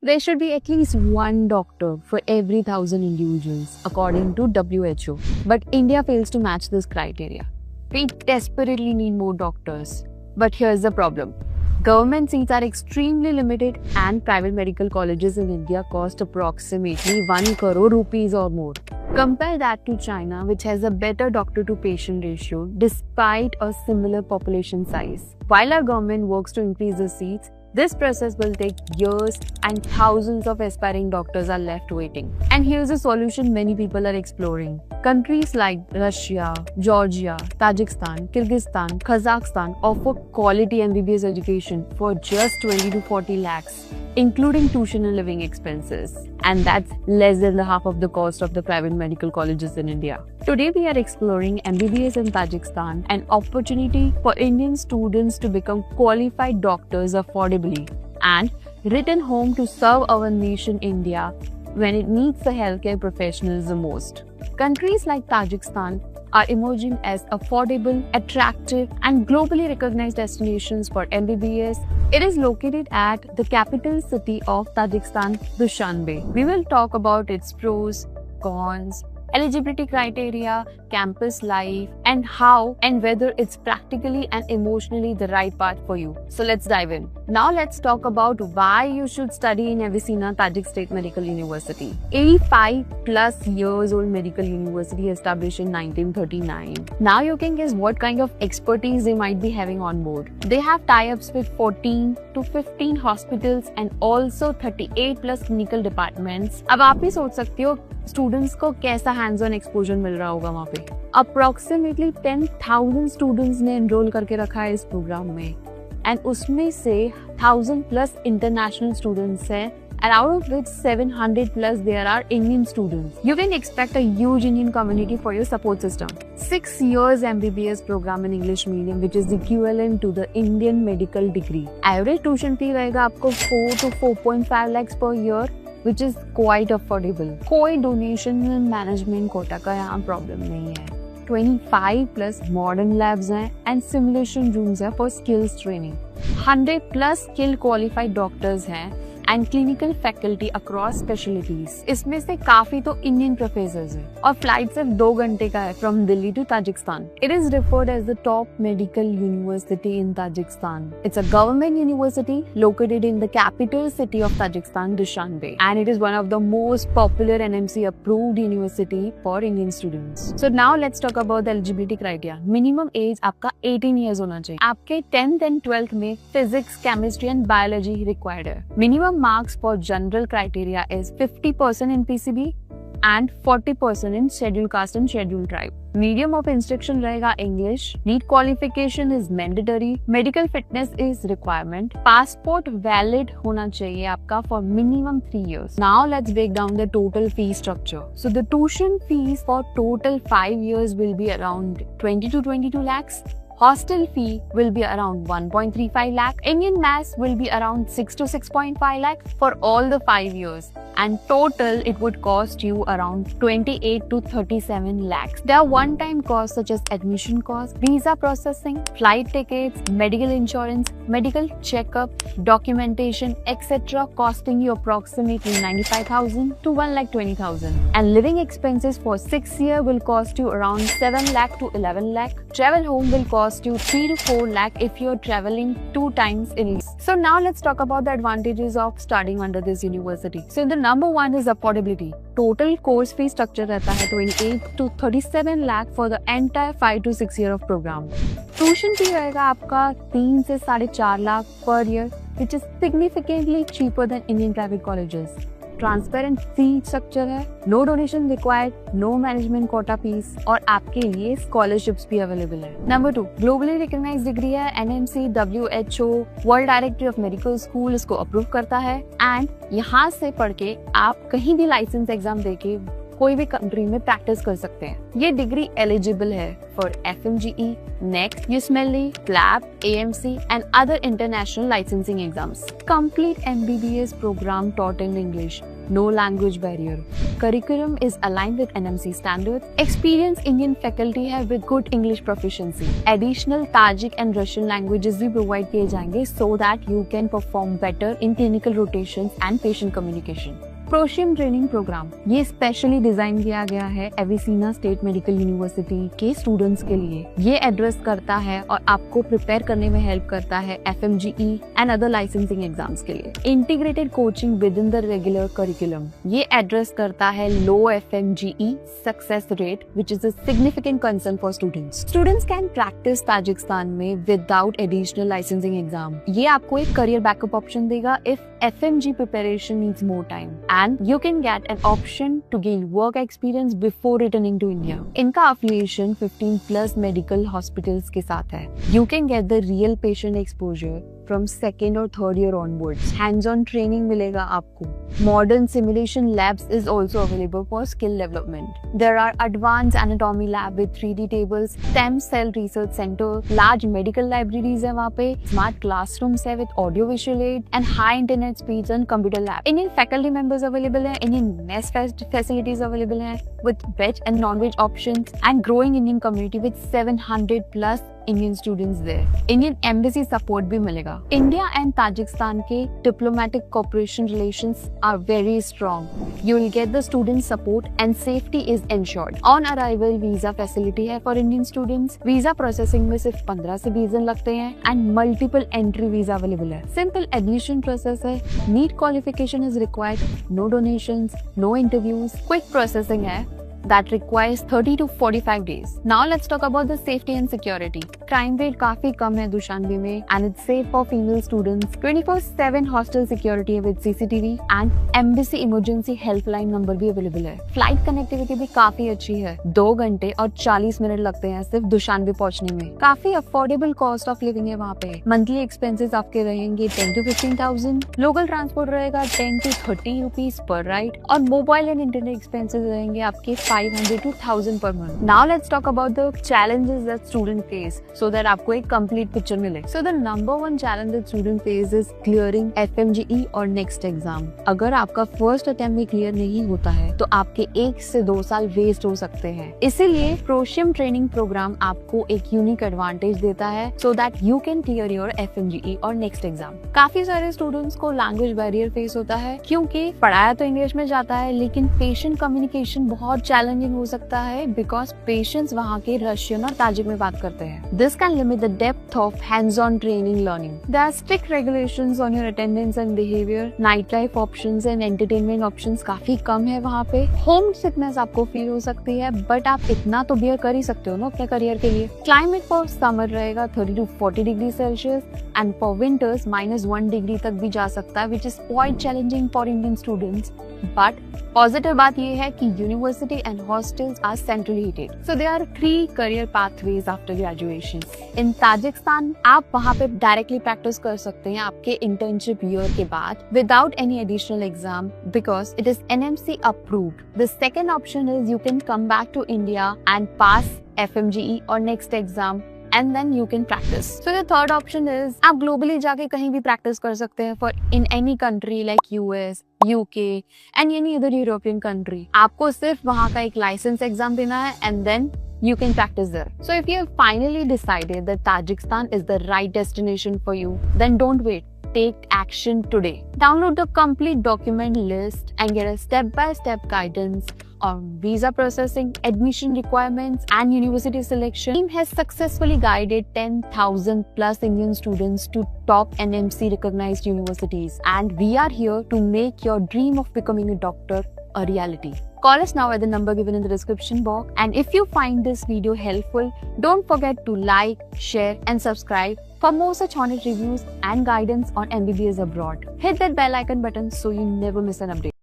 There should be at least one doctor for every 1,000 individuals, according to WHO. But India fails to match this criteria. We desperately need more doctors. But here's the problem. Government seats are extremely limited and private medical colleges in India cost approximately 1 crore rupees or more. Compare that to China, which has a better doctor-to-patient ratio despite a similar population size. While our government works to increase the seats, this process will take years and thousands of aspiring doctors are left waiting. And here's a solution many people are exploring. Countries like Russia, Georgia, Tajikistan, Kyrgyzstan, Kazakhstan offer quality MBBS education for just 20 to 40 lakhs, including tuition and living expenses. And that's less than the half of the cost of the private medical colleges in India. Today we are exploring MBBS in Tajikistan, an opportunity for Indian students to become qualified doctors affordably and return home to serve our nation India when it needs the healthcare professionals the most. Countries like Tajikistan are emerging as affordable, attractive, and globally recognized destinations for MBBS. It is located at the capital city of Tajikistan, Dushanbe. We will talk about its pros, cons, eligibility criteria, campus life, and how and whether it's practically and emotionally the right path for you. So let's dive in. Now let's talk about why you should study in Avicenna Tajik State Medical University. 85 plus years old medical university established in 1939. Now you can guess what kind of expertise they might be having on board. They have tie-ups with 14 to 15 hospitals and also 38 plus clinical departments. अब आप भी सोच सकते हो students को कैसा hands on exposure मिल रहा होगा वहाँ पे। अप्रोक्सीमेटली 10,000 स्टूडेंट्स ने एनरोल करके रखा है इस प्रोग्राम में एंड उसमें से 1,000 प्लस इंटरनेशनल स्टूडेंट्स हैं and out of which 700 plus there are Indian students. You can expect a huge Indian community for your support system. 6 years MBBS program in English medium which is equivalent to the Indian medical degree. Average tuition fee रहेगा आपको 4 to 4.5 lakhs per year which is quite affordable. कोई donation management quota का यहाँ problem नहीं है. 25 plus modern labs हैं and simulation rooms हैं for skills training. 100 plus skilled qualified doctors हैं and clinical faculty across specialties. इसमें से काफी तो Indian professors हैं और flight सिर्फ 2 घंटे का है from Delhi to Tajikistan. It is referred as the top medical university in Tajikistan. It's a government university located in the capital city of Tajikistan, Dushanbe, and it is one of the most popular NMC approved university for Indian students. So now let's talk about the eligibility criteria. Minimum age आपका 18 years होना चाहिए. आपके 10th and 12th में physics, chemistry and biology required है. Minimum marks for general criteria is 50% in PCB and 40% in scheduled caste and scheduled tribe. Medium of instruction रहेगा English. NEET qualification is mandatory. Medical fitness is requirement. Passport valid होना चाहिए आपका for minimum 3 years. Now let's break down the total fee structure. So the tuition fees for total 5 years will be around 20 to 22 lakhs. Hostel fee will be around 1.35 lakh. Indian mass will be around 6 to 6.5 lakh for all the 5 years. And total, it would cost you around 28 to 37 lakhs. There are one-time costs such as admission costs, visa processing, flight tickets, medical insurance, medical checkup, documentation, etc. costing you approximately 95,000 to 1,20,000. And living expenses for 6 years will cost you around 7 lakh to 11 lakh. Travel home will cost you 3 to 4 lakh if you're traveling 2 times in a year. So now let's talk about the advantages of studying under this university. So the number one is affordability. Total course fee structure रहता है 28 to 37 lakh for the entire 5 to 6 year of program. Tuition fee रहेगा आपका 3 से 4.5 lakh per year, which is significantly cheaper than Indian private colleges. Transparent fee structure है, no donation required, no management quota fees और आपके लिए scholarships भी available है. Number 2, globally recognised degree है. NMC, WHO, World Directory of Medical School इसको approve करता है एंड यहाँ से पढ़ के आप कहीं भी लाइसेंस एग्जाम देके कोई भी कंट्री में प्रैक्टिस कर सकते हैं. ये डिग्री एलिजिबल है for FMGE, NECT, USMLE, LAB, AMC and other international licensing exams. Complete MBBS program taught in English. No language barrier. Curriculum is aligned with NMC standards. Experienced Indian faculty है with good English proficiency. Additional Tajik and Russian languages भी provide किए जाएंगे so that you can perform better in clinical rotations and patient communication. प्रोशियम training programme ये specially design किया गया है Avicenna State Medical University के स्टूडेंट्स के लिए। ये एड्रेस करता है और आपको प्रिपेयर करने में हेल्प करता है FMGE and other licensing exams के लिए। Integrated coaching with in the regular curriculum ये एड्रेस करता है लो FMGE success rate which is a significant concern for students. Students can practice Tajikistan में विदाउट एडिशनल लाइसेंसिंग एग्जाम। ये आपको एक career backup option देगा if FMG preparation needs more time and you can get an option to gain work experience before returning to India. इनका affiliation 15+ medical hospitals के साथ है। You can get the real patient exposure from second or third year onwards. Hands-on training मिलेगा आपको। Modern simulation labs is also available for skill development. There are advanced anatomy lab with 3D tables, stem cell research center, large medical libraries है वहाँ पे, smart classrooms है with audio visual aid and high internet speeds and computer lab. Indian faculty members available है, Indian mess facilities available है with veg and non-veg options and growing Indian community with 700+ Indian students there. Indian embassy support भी मिलेगा। India and Tajikistan के diplomatic cooperation relations are very strong. You will get the student support and safety is ensured. On arrival visa facility है for Indian students. Visa processing में सिर्फ 15 से 20 दिन लगते हैं and multiple entry visa available है। Simple admission process है। NEET qualification is required. No donations, no interviews. Quick processing है that requires 30 to 45 days. Now let's talk about the safety and security. Crime rate काफी कम है Dushanbe में and it's safe for female students. 24/7 hostel security with CCTV and embassy emergency helpline number भी available है। Flight connectivity भी काफी अच्छी है। 2 घंटे और 40 मिनट लगते हैं सिर्फ दुशानबे पहुंचने में। काफी affordable cost of living है वहाँ पे। Monthly expenses आपके रहेंगे 10 to 15,000. Local transport रहेगा 10 to 30 rupees per ride और mobile and internet expenses रहेंगे आपके 500 to 1000 per month. Now let's talk about the challenges that student face so that आपको एक complete picture मिले. So the number one challenge that student face is clearing FMGE और next exam. अगर आपका first attempt में clear नहीं होता है तो आपके 1 से 2 साल waste हो सकते हैं। इसीलिए प्रोशियम ट्रेनिंग प्रोग्राम आपको एक यूनिक एडवांटेज देता है so that you can clear your FMGE और next exam. काफी सारे स्टूडेंट्स को लैंग्वेज बैरियर फेस होता है क्योंकि पढ़ाया तो इंग्लिश में जाता है लेकिन पेशेंट कम्युनिकेशन बहुत चैलेंजिंग हो सकता है बिकॉज पेशेंट्स वहाँ के रशियन और ताजिक में बात करते हैं। This can limit the depth of hands on training learning. There are strict regulations on your attendance and behaviour. Night life options and entertainment options काफी कम है वहाँ पे। होम सिकनेस आपको फील हो सकती है बट आप इतना तो बियर कर ही सकते हो ना अपने करियर के लिए। क्लाइमेट फॉर समर रहेगा 30 to 40 degree Celsius and for winters -1 degree तक भी जा सकता है which is quite challenging for Indian students. But positive बात यह है कि university and hostels are centrally heated so there are 3 career pathways after graduation. In Tajikistan आप वहाँ पे डायरेक्टली प्रैक्टिस कर सकते हैं आपके इंटर्नशिप ईयर के बाद without any additional exam because it is NMC approved. The second option is you can come back to India and pass FMGE और next exam and then you can practice. So the third option is आप globally जाके कहीं भी practice कर सकते हैं for in any country like US, UK and any other European country. आपको सिर्फ वहाँ का एक license exam देना है and then you can practice there. So if you have finally decided that Tajikistan is the right destination for you, then don't wait. Take action today. Download the complete document list and get a step-by-step guidance on visa processing, admission requirements, and university selection. The team has successfully guided 10,000+ Indian students to top NMC recognized universities, and we are here to make your dream of becoming a doctor a reality. Call us now at the number given in the description box. And if you find this video helpful, don't forget to like, share, and subscribe for more such honest reviews and guidance on MBBS abroad. Hit that bell icon button so you never miss an update.